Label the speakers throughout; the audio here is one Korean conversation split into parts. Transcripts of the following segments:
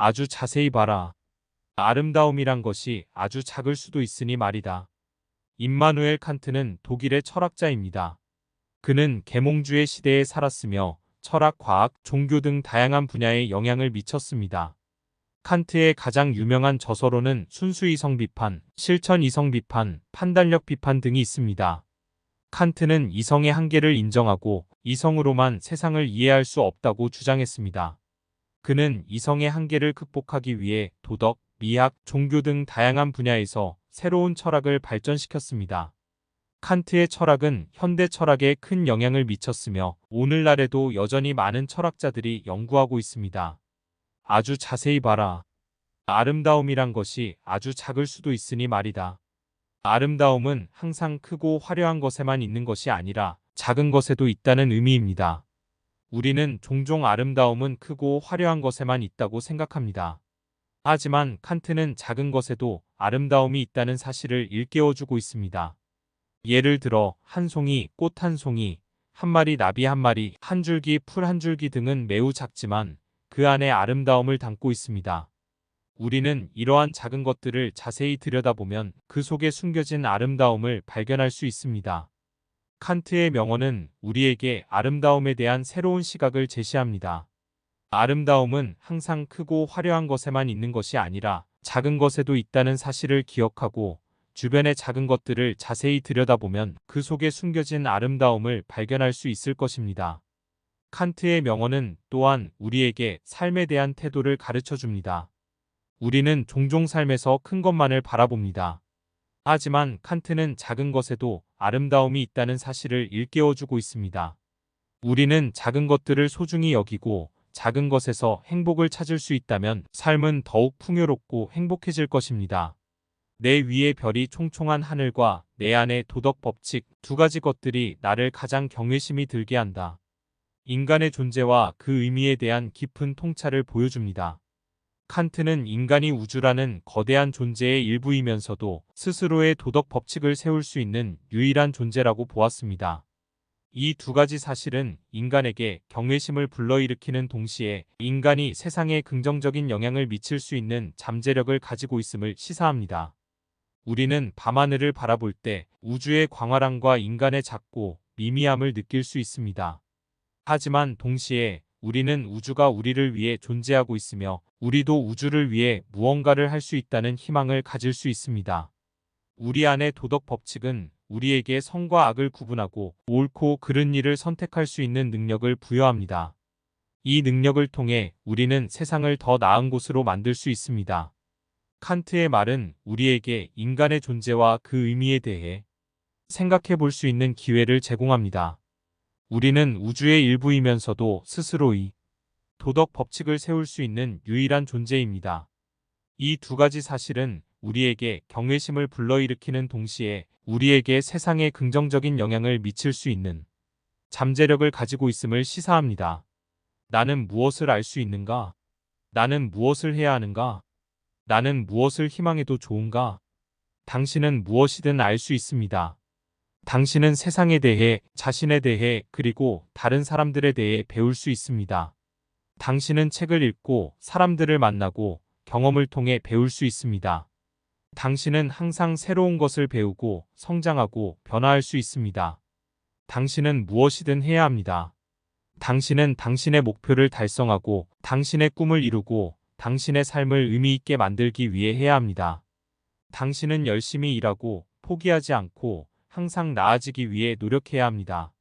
Speaker 1: 아주 자세히 봐라. 아름다움이란 것이 아주 작을 수도 있으니 말이다. 임마누엘 칸트는 독일의 철학자입니다. 그는 계몽주의 시대에 살았으며 철학, 과학, 종교 등 다양한 분야에 영향을 미쳤습니다. 칸트의 가장 유명한 저서로는 순수 이성 비판, 실천 이성 비판, 판단력 비판 등이 있습니다. 칸트는 이성의 한계를 인정하고 이성으로만 세상을 이해할 수 없다고 주장했습니다. 그는 이성의 한계를 극복하기 위해 도덕, 미학, 종교 등 다양한 분야에서 새로운 철학을 발전시켰습니다. 칸트의 철학은 현대 철학에 큰 영향을 미쳤으며 오늘날에도 여전히 많은 철학자들이 연구하고 있습니다. 아주 자세히 봐라. 아름다움이란 것이 아주 작을 수도 있으니 말이다. 아름다움은 항상 크고 화려한 것에만 있는 것이 아니라 작은 것에도 있다는 의미입니다. 우리는 종종 아름다움은 크고 화려한 것에만 있다고 생각합니다. 하지만 칸트는 작은 것에도 아름다움이 있다는 사실을 일깨워주고 있습니다. 예를 들어 한 송이, 꽃 한 송이, 한 마리 나비 한 마리, 한 줄기 풀 한 줄기 등은 매우 작지만 그 안에 아름다움을 담고 있습니다. 우리는 이러한 작은 것들을 자세히 들여다보면 그 속에 숨겨진 아름다움을 발견할 수 있습니다. 칸트의 명언은 우리에게 아름다움에 대한 새로운 시각을 제시합니다. 아름다움은 항상 크고 화려한 것에만 있는 것이 아니라 작은 것에도 있다는 사실을 기억하고 주변의 작은 것들을 자세히 들여다보면 그 속에 숨겨진 아름다움을 발견할 수 있을 것입니다. 칸트의 명언은 또한 우리에게 삶에 대한 태도를 가르쳐 줍니다. 우리는 종종 삶에서 큰 것만을 바라봅니다. 하지만 칸트는 작은 것에도 아름다움이 있다는 사실을 일깨워주고 있습니다. 우리는 작은 것들을 소중히 여기고 작은 것에서 행복을 찾을 수 있다면 삶은 더욱 풍요롭고 행복해질 것입니다. 내 위의 별이 총총한 하늘과 내 안의 도덕 법칙 두 가지 것들이 나를 가장 경외심이 들게 한다. 인간의 존재와 그 의미에 대한 깊은 통찰을 보여줍니다. 칸트는 인간이 우주라는 거대한 존재의 일부이면서도 스스로의 도덕 법칙을 세울 수 있는 유일한 존재라고 보았습니다. 이 두 가지 사실은 인간에게 경외심을 불러일으키는 동시에 인간이 세상에 긍정적인 영향을 미칠 수 있는 잠재력을 가지고 있음을 시사합니다. 우리는 밤하늘을 바라볼 때 우주의 광활함과 인간의 작고 미미함을 느낄 수 있습니다. 하지만 동시에 우리는 우주가 우리를 위해 존재하고 있으며 우리도 우주를 위해 무언가를 할 수 있다는 희망을 가질 수 있습니다. 우리 안의 도덕 법칙은 우리에게 선과 악을 구분하고 옳고 그른 일을 선택할 수 있는 능력을 부여합니다. 이 능력을 통해 우리는 세상을 더 나은 곳으로 만들 수 있습니다. 칸트의 말은 우리에게 인간의 존재와 그 의미에 대해 생각해 볼 수 있는 기회를 제공합니다. 우리는 우주의 일부이면서도 스스로의 도덕 법칙을 세울 수 있는 유일한 존재입니다. 이 두 가지 사실은 우리에게 경외심을 불러일으키는 동시에 우리에게 세상에 긍정적인 영향을 미칠 수 있는 잠재력을 가지고 있음을 시사합니다. 나는 무엇을 알 수 있는가? 나는 무엇을 해야 하는가? 나는 무엇을 희망해도 좋은가? 당신은 무엇이든 알 수 있습니다. 당신은 세상에 대해, 자신에 대해, 그리고 다른 사람들에 대해 배울 수 있습니다. 당신은 책을 읽고 사람들을 만나고 경험을 통해 배울 수 있습니다. 당신은 항상 새로운 것을 배우고 성장하고 변화할 수 있습니다. 당신은 무엇이든 해야 합니다. 당신은 당신의 목표를 달성하고 당신의 꿈을 이루고 당신의 삶을 의미 있게 만들기 위해 해야 합니다. 당신은 열심히 일하고 포기하지 않고 항상 나아지기 위해 노력해야 합니다.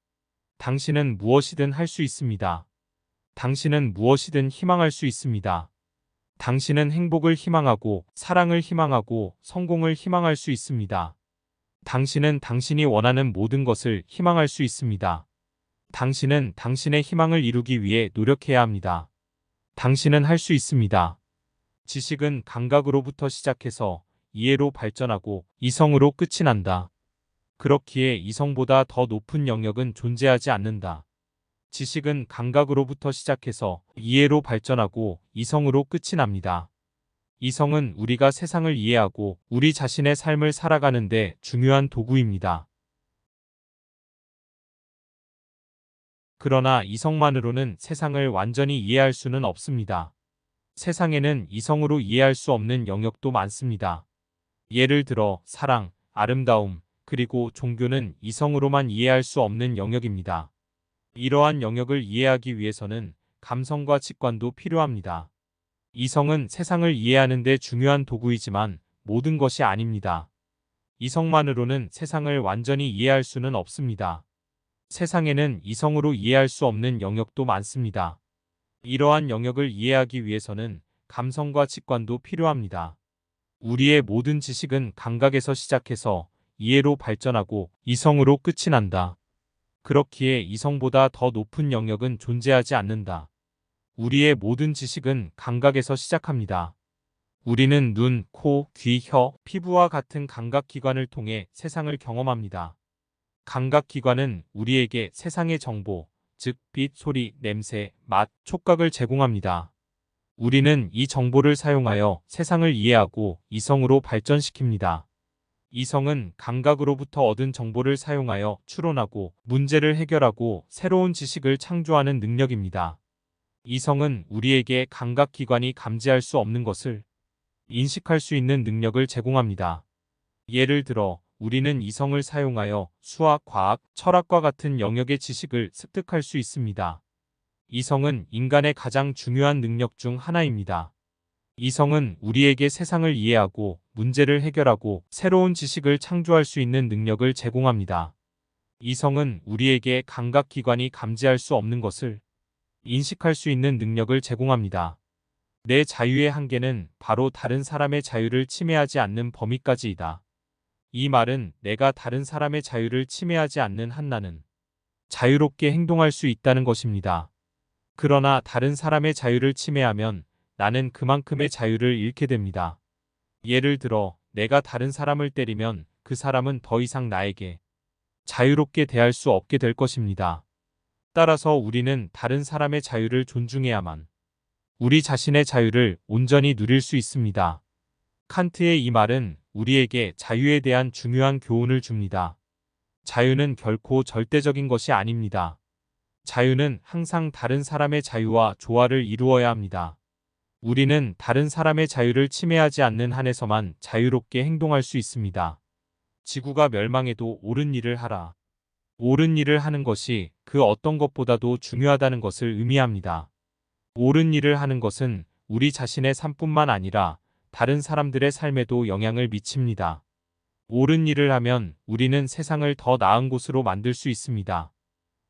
Speaker 1: 당신은 무엇이든 할 수 있습니다. 당신은 무엇이든 희망할 수 있습니다. 당신은 행복을 희망하고 사랑을 희망하고 성공을 희망할 수 있습니다. 당신은 당신이 원하는 모든 것을 희망할 수 있습니다. 당신은 당신의 희망을 이루기 위해 노력해야 합니다. 당신은 할 수 있습니다. 지식은 감각으로부터 시작해서 이해로 발전하고 이성으로 끝이 난다. 그렇기에 이성보다 더 높은 영역은 존재하지 않는다. 지식은 감각으로부터 시작해서 이해로 발전하고 이성으로 끝이 납니다. 이성은 우리가 세상을 이해하고 우리 자신의 삶을 살아가는 데 중요한 도구입니다. 그러나 이성만으로는 세상을 완전히 이해할 수는 없습니다. 세상에는 이성으로 이해할 수 없는 영역도 많습니다. 예를 들어 사랑, 아름다움, 그리고 종교는 이성으로만 이해할 수 없는 영역입니다. 이러한 영역을 이해하기 위해서는 감성과 직관도 필요합니다. 이성은 세상을 이해하는 데 중요한 도구이지만 모든 것이 아닙니다. 이성만으로는 세상을 완전히 이해할 수는 없습니다. 세상에는 이성으로 이해할 수 없는 영역도 많습니다. 이러한 영역을 이해하기 위해서는 감성과 직관도 필요합니다. 우리의 모든 지식은 감각에서 시작해서 이해로 발전하고 이성으로 끝이 난다. 그렇기에 이성보다 더 높은 영역은 존재하지 않는다. 우리의 모든 지식은 감각에서 시작합니다. 우리는 눈, 코, 귀, 혀, 피부와 같은 감각기관을 통해 세상을 경험합니다. 감각기관은 우리에게 세상의 정보, 즉 빛, 소리, 냄새, 맛, 촉각을 제공합니다. 우리는 이 정보를 사용하여 세상을 이해하고 이성으로 발전시킵니다. 이성은 감각으로부터 얻은 정보를 사용하여 추론하고 문제를 해결하고 새로운 지식을 창조하는 능력입니다. 이성은 우리에게 감각기관이 감지할 수 없는 것을 인식할 수 있는 능력을 제공합니다. 예를 들어 우리는 이성을 사용하여 수학, 과학, 철학과 같은 영역의 지식을 습득할 수 있습니다. 이성은 인간의 가장 중요한 능력 중 하나입니다. 이성은 우리에게 세상을 이해하고 문제를 해결하고 새로운 지식을 창조할 수 있는 능력을 제공합니다. 이성은 우리에게 감각기관이 감지할 수 없는 것을 인식할 수 있는 능력을 제공합니다. 내 자유의 한계는 바로 다른 사람의 자유를 침해하지 않는 범위까지이다. 이 말은 내가 다른 사람의 자유를 침해하지 않는 한 나는 자유롭게 행동할 수 있다는 것입니다. 그러나 다른 사람의 자유를 침해하면 나는 그만큼의 자유를 잃게 됩니다. 예를 들어 내가 다른 사람을 때리면 그 사람은 더 이상 나에게 자유롭게 대할 수 없게 될 것입니다. 따라서 우리는 다른 사람의 자유를 존중해야만 우리 자신의 자유를 온전히 누릴 수 있습니다. 칸트의 이 말은 우리에게 자유에 대한 중요한 교훈을 줍니다. 자유는 결코 절대적인 것이 아닙니다. 자유는 항상 다른 사람의 자유와 조화를 이루어야 합니다. 우리는 다른 사람의 자유를 침해하지 않는 한에서만 자유롭게 행동할 수 있습니다. 지구가 멸망해도 옳은 일을 하라. 옳은 일을 하는 것이 그 어떤 것보다도 중요하다는 것을 의미합니다. 옳은 일을 하는 것은 우리 자신의 삶뿐만 아니라 다른 사람들의 삶에도 영향을 미칩니다. 옳은 일을 하면 우리는 세상을 더 나은 곳으로 만들 수 있습니다.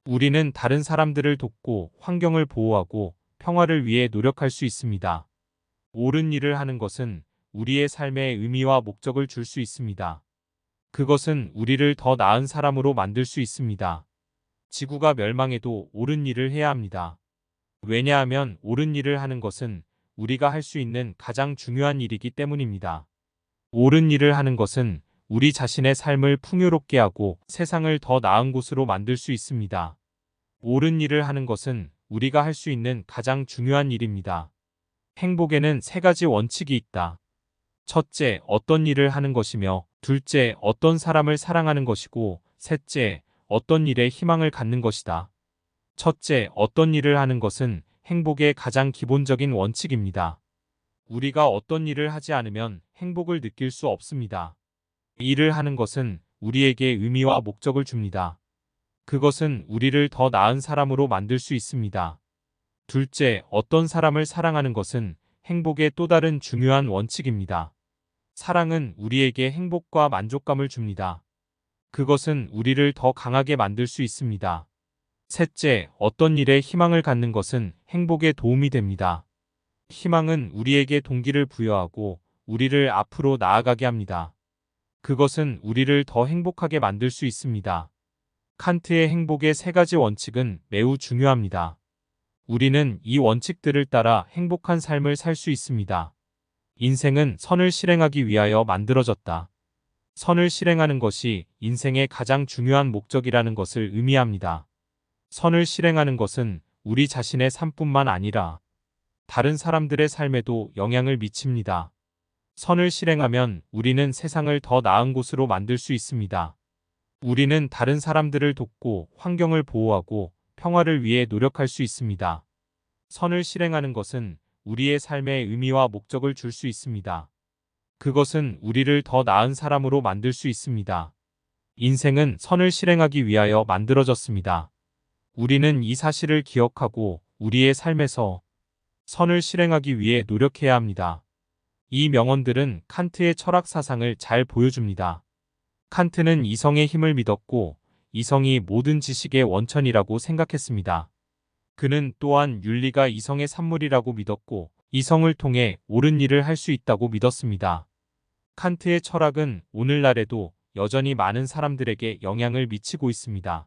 Speaker 1: 우리는 다른 사람들을 돕고 환경을 보호하고 평화를 위해 노력할 수 있습니다. 옳은 일을 하는 것은 우리의 삶에 의미와 목적을 줄 수 있습니다. 그것은 우리를 더 나은 사람으로 만들 수 있습니다. 지구가 멸망해도 옳은 일을 해야 합니다. 왜냐하면 옳은 일을 하는 것은 우리가 할 수 있는 가장 중요한 일이기 때문입니다. 옳은 일을 하는 것은 우리 자신의 삶을 풍요롭게 하고 세상을 더 나은 곳으로 만들 수 있습니다. 옳은 일을 하는 것은 우리가 할 수 있는 가장 중요한 일입니다. 행복에는 세 가지 원칙이 있다. 첫째, 어떤 일을 하는 것이며, 둘째, 어떤 사람을 사랑하는 것이고, 셋째, 어떤 일에 희망을 갖는 것이다. 첫째, 어떤 일을 하는 것은 행복의 가장 기본적인 원칙입니다. 우리가 어떤 일을 하지 않으면 행복을 느낄 수 없습니다. 일을 하는 것은 우리에게 의미와 목적을 줍니다. 그것은 우리를 더 나은 사람으로 만들 수 있습니다. 둘째, 어떤 사람을 사랑하는 것은 행복의 또 다른 중요한 원칙입니다. 사랑은 우리에게 행복과 만족감을 줍니다. 그것은 우리를 더 강하게 만들 수 있습니다. 셋째, 어떤 일에 희망을 갖는 것은 행복에 도움이 됩니다. 희망은 우리에게 동기를 부여하고 우리를 앞으로 나아가게 합니다. 그것은 우리를 더 행복하게 만들 수 있습니다. 칸트의 행복의 세 가지 원칙은 매우 중요합니다. 우리는 이 원칙들을 따라 행복한 삶을 살 수 있습니다. 인생은 선을 실행하기 위하여 만들어졌다. 선을 실행하는 것이 인생의 가장 중요한 목적이라는 것을 의미합니다. 선을 실행하는 것은 우리 자신의 삶뿐만 아니라 다른 사람들의 삶에도 영향을 미칩니다. 선을 실행하면 우리는 세상을 더 나은 곳으로 만들 수 있습니다. 우리는 다른 사람들을 돕고 환경을 보호하고 평화를 위해 노력할 수 있습니다. 선을 실행하는 것은 우리의 삶에 의미와 목적을 줄 수 있습니다. 그것은 우리를 더 나은 사람으로 만들 수 있습니다. 인생은 선을 실행하기 위하여 만들어졌습니다. 우리는 이 사실을 기억하고 우리의 삶에서 선을 실행하기 위해 노력해야 합니다. 이 명언들은 칸트의 철학 사상을 잘 보여줍니다. 칸트는 이성의 힘을 믿었고 이성이 모든 지식의 원천이라고 생각했습니다. 그는 또한 윤리가 이성의 산물이라고 믿었고 이성을 통해 옳은 일을 할 수 있다고 믿었습니다. 칸트의 철학은 오늘날에도 여전히 많은 사람들에게 영향을 미치고 있습니다.